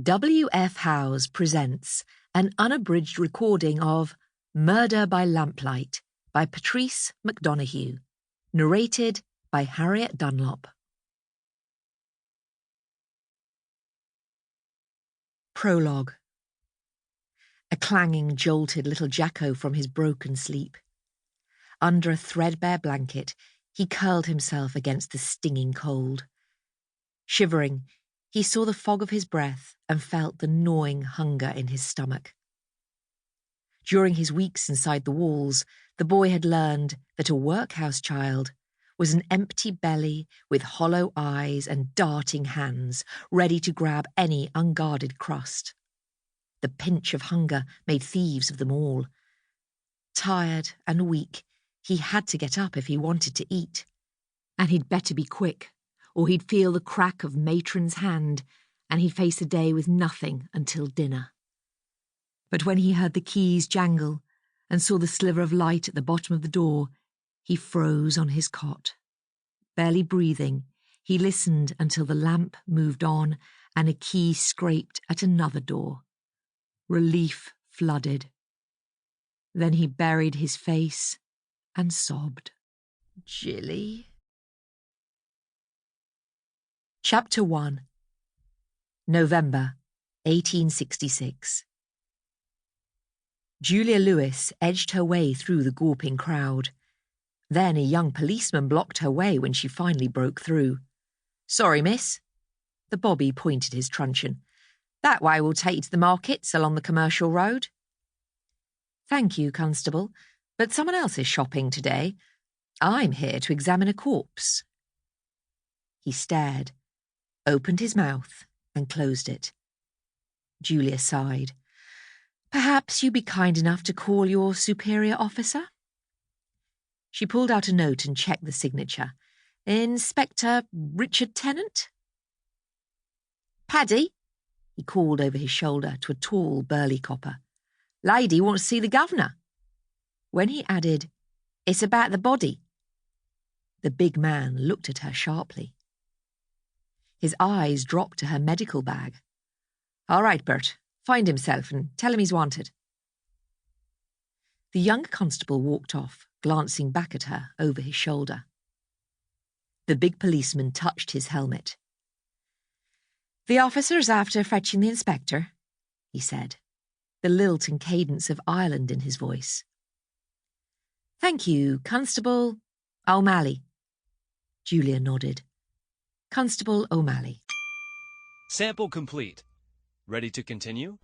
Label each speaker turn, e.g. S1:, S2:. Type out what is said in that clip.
S1: W.F. Howes presents an unabridged recording of Murder by Lamplight by Patrice Mcdonough, narrated by Harriet Dunlop. Prologue. A clanging jolted little Jacko from his broken sleep. Under a threadbare blanket, he curled himself against the stinging cold. Shivering, he saw the fog of his breath and felt the gnawing hunger in his stomach. During his weeks inside the walls, the boy had learned that a workhouse child was an empty belly with hollow eyes and darting hands, ready to grab any unguarded crust. The pinch of hunger made thieves of them all. Tired and weak, he had to get up if he wanted to eat. And he'd better be quick, or he'd feel the crack of matron's hand, and he'd face a day with nothing until dinner. But when he heard the keys jangle and saw the sliver of light at the bottom of the door, he froze on his cot. Barely breathing, he listened until the lamp moved on and a key scraped at another door. Relief flooded. Then he buried his face and sobbed. Jilly. Chapter 1. November, 1866. Julia Lewis edged her way through the gawping crowd. Then a young policeman blocked her way when she finally broke through. "Sorry, miss." The bobby pointed his truncheon. "That way will take you to the markets along the commercial road." "Thank you, Constable, but someone else is shopping today. I'm here to examine a corpse." He stared, opened his mouth and closed it. Julia sighed. "Perhaps you'd be kind enough to call your superior officer?" She pulled out a note and checked the signature. "Inspector Richard Tennant?" "Paddy," he called over his shoulder to a tall, burly copper. "Lady wants to see the governor." When he added, "It's about the body," the big man looked at her sharply. His eyes dropped to her medical bag. "All right, Bert, find himself and tell him he's wanted." The young constable walked off, glancing back at her over his shoulder. The big policeman touched his helmet. "The officer's after fetching the inspector," he said, the lilt and cadence of Ireland in his voice. "Thank you, Constable O'Malley." Julia nodded. "Constable O'Malley."
S2: Sample complete. Ready to continue?